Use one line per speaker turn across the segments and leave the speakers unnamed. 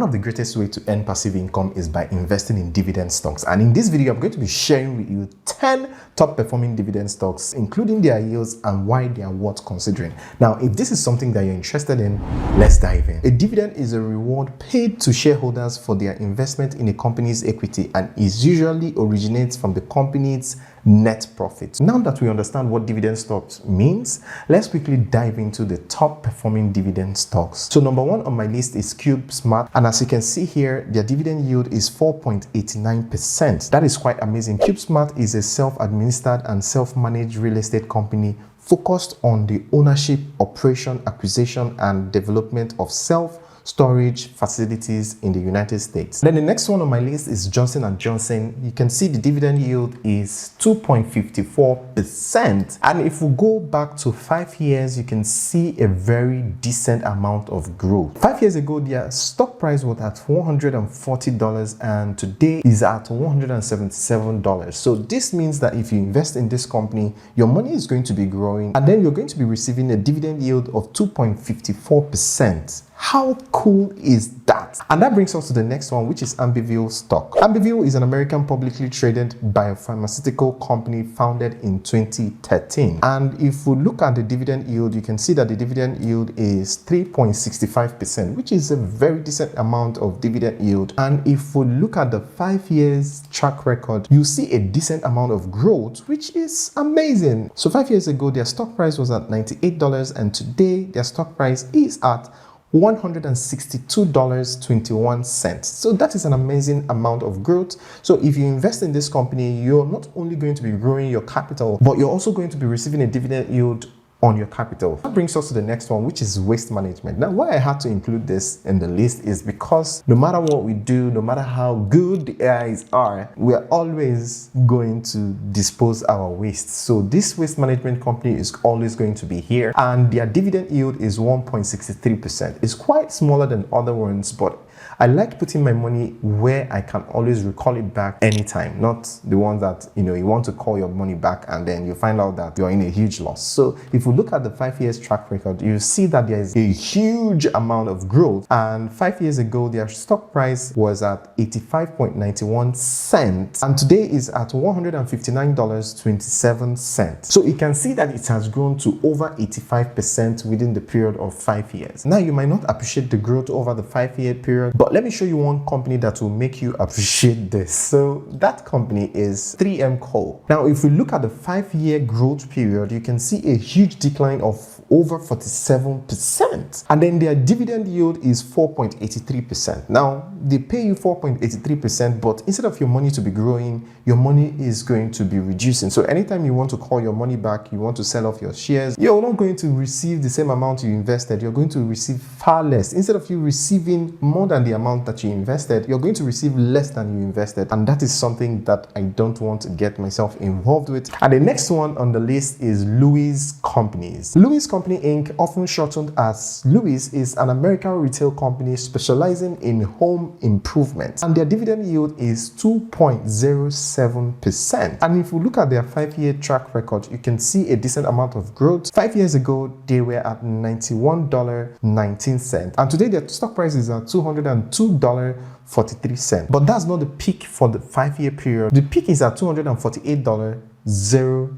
of the greatest ways to earn passive income is by investing in dividend stocks. And in this video, I'm going to be sharing with you 10 top performing dividend stocks, including their yields and why they are worth considering. Now, if this is something that you're interested in, let's dive in. A dividend is a reward paid to shareholders for their investment in a company's equity and is usually originates from the company's net profit. Now that we understand what dividend stocks means, let's quickly dive into the top performing dividend stocks. So number one on my list is CubeSmart, and as you can see here, their dividend yield is 4.89%. That is quite amazing. CubeSmart is a self-administered and self-managed real estate company focused on the ownership, operation, acquisition, and development of self-storage facilities in the United States. Then the next one on my list is Johnson & Johnson. You can see the dividend yield is 2.54%. And if we go back to 5 years, you can see a very decent amount of growth. 5 years ago, their stock price was at $140 and today is at $177. So this means that if you invest in this company, your money is going to be growing and then you're going to be receiving a dividend yield of 2.54%. How cool is that? And that brings us to the next one, which is Ambivil stock. Ambivil is an American publicly traded biopharmaceutical company founded in 2013. And if we look at the dividend yield, you can see that the dividend yield is 3.65%, which is a very decent amount of dividend yield. And if we look at the 5 years track record, you see a decent amount of growth, which is amazing. So 5 years ago, their stock price was at $98 and today their stock price is at $162.21. So that is an amazing amount of growth. So if you invest in this company, you're not only going to be growing your capital, but you're also going to be receiving a dividend yield on your capital. That brings us to the next one, which is waste management. Now, why I had to include this in the list is because no matter what we do, no matter how good the AIs are, we're always going to dispose our waste. So this waste management company is always going to be here, and their dividend yield is 1.63%. It's quite smaller than other ones, but I like putting my money where I can always recall it back anytime, not the ones that, you want to call your money back and then you find out that you're in a huge loss. So if we look at the 5 years track record, you see that there is a huge amount of growth. And 5 years ago, their stock price was at 85.91 cents and today is at $159.27. So you can see that it has grown to over 85% within the period of 5 years. Now, you might not appreciate the growth over the 5-year period, but let me show you one company that will make you appreciate this. So that company is 3M Co. Now, if we look at the 5-year growth period, you can see a huge decline of over 47%. And then their dividend yield is 4.83%. Now, they pay you 4.83%, but instead of your money to be growing, your money is going to be reducing. So anytime you want to call your money back, you want to sell off your shares, you're not going to receive the same amount you invested. You're going to receive far less. Instead of you receiving more than the amount that you invested, you're going to receive less than you invested. And that is something that I don't want to get myself involved with. And the next one on the list is Louis Companies. Louis Company Inc., often shortened as Louis, is an American retail company specializing in home improvement. And their dividend yield is 2.07%. And if we look at their 5-year track record, you can see a decent amount of growth. 5 years ago, they were at $91.19. And today their stock price is at $202.43. But that's not the peak for the 5-year period. The peak is at $248.09.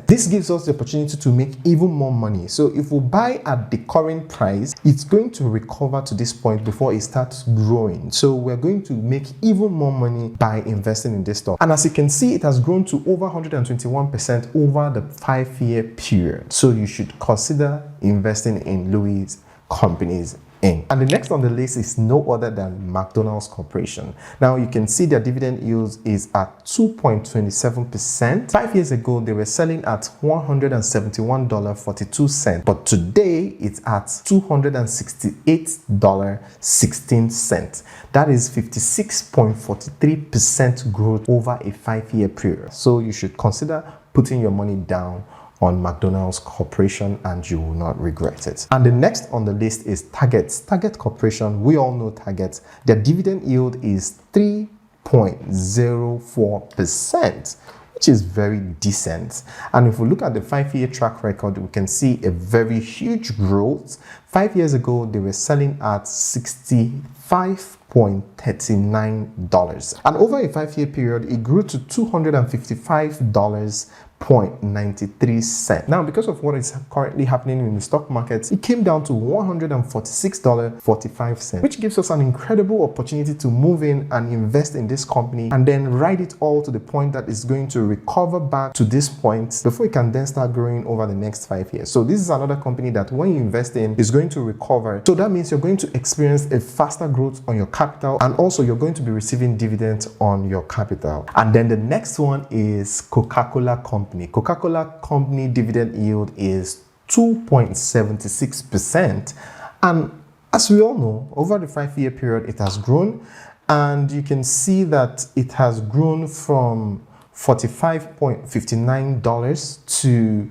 This gives us the opportunity to make even more money. So if we buy at the current price, it's going to recover to this point before it starts growing. So we're going to make even more money by investing in this stock. And as you can see, it has grown to over 121% over the 5-year period. So you should consider investing in Louis Companies Inc. And the next on the list is no other than McDonald's Corporation. Now you can see their dividend yield is at 2.27%. 5 years ago, they were selling at $171.42, but today it's at $268.16. That is 56.43% growth over a 5-year period. So you should consider putting your money down on McDonald's Corporation and you will not regret it. And the next on the list is Target. Target Corporation, we all know Target. Their dividend yield is 3.04%, which is very decent. And if we look at the 5-year track record, we can see a very huge growth. 5 years ago, they were selling at $65.39. And over a 5-year period, it grew to $255.93. Now, because of what is currently happening in the stock market, it came down to $146.45, which gives us an incredible opportunity to move in and invest in this company and then ride it all to the point that it's going to recover back to this point before it can then start growing over the next 5 years. So this is another company that when you invest in is going to recover. So that means you're going to experience a faster growth on your capital, and also you're going to be receiving dividends on your capital. And then the next one is Coca-Cola Company. Coca-Cola Company dividend yield is 2.76%. And as we all know, over the 5-year period, it has grown. And you can see that it has grown from $45.59 to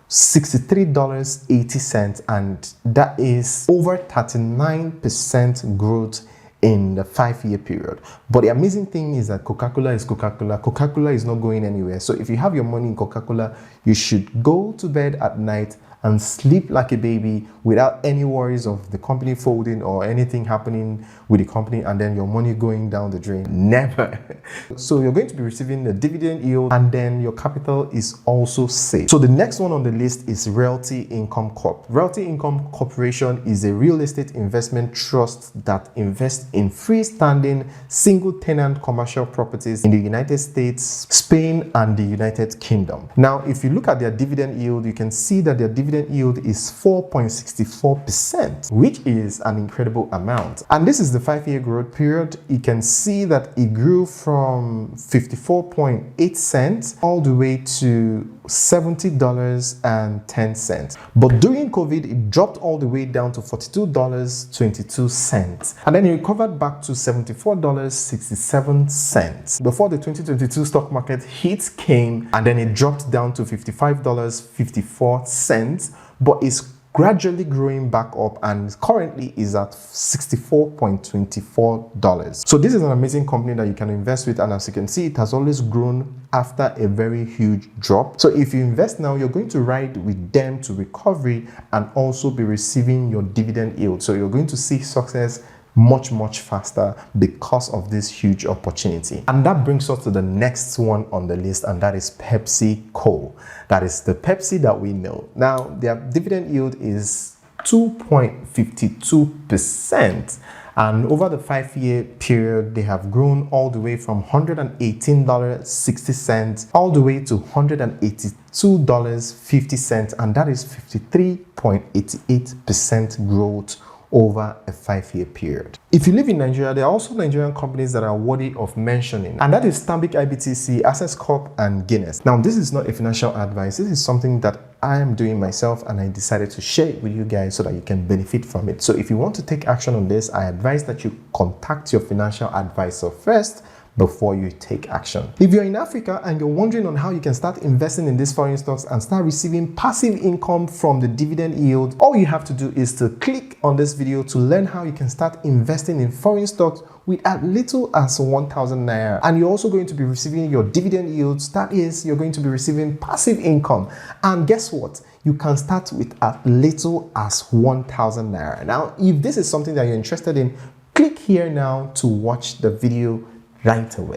$63.80. And that is over 39% growth in the 5-year period. But the amazing thing is that Coca-Cola is Coca-Cola. Coca-Cola is not going anywhere. So if you have your money in Coca-Cola, you should go to bed at night and sleep like a baby without any worries of the company folding or anything happening with the company and then your money going down the drain. Never. So you're going to be receiving the dividend yield, and then your capital is also safe. So the next one on the list is Realty Income Corp. Realty Income Corporation is a real estate investment trust that invests in freestanding single-tenant commercial properties in the United States, Spain, and the United Kingdom. Now, if you look at their dividend yield, you can see that their dividend yield is 4.64%, which is an incredible amount. And this is the 5-year growth period. You can see that it grew from 54.8 cents all the way to $70.10. But during COVID, it dropped all the way down to $42.22. And then it recovered back to $74.67 before the 2022 stock market hit came, and then it dropped down to $55.54. But it's gradually growing back up and currently is at $64.24. So this is an amazing company that you can invest with, and as you can see, it has always grown after a very huge drop. So if you invest now, you're going to ride with them to recovery and also be receiving your dividend yield. So you're going to see success much faster because of this huge opportunity. And that brings us to the next one on the list, and that is PepsiCo. That is the Pepsi that we know. Now, their dividend yield is 2.52%. And over the 5-year period, they have grown all the way from $118.60 all the way to $182.50. And that is 53.88% growth over a 5-year period. If you live in Nigeria, there are also Nigerian companies that are worthy of mentioning, and that is Stanbic IBTC, Access Corp, and Guinness. Now, this is not a financial advice. This is something that I am doing myself, and I decided to share it with you guys so that you can benefit from it. So if you want to take action on this, I advise that you contact your financial advisor first before you take action. If you're in Africa and you're wondering on how you can start investing in these foreign stocks and start receiving passive income from the dividend yield, all you have to do is to click on this video to learn how you can start investing in foreign stocks with as little as 1,000 naira. And you're also going to be receiving your dividend yields. That is, you're going to be receiving passive income. And guess what? You can start with as little as 1,000 naira. Now, if this is something that you're interested in, click here now to watch the video right away.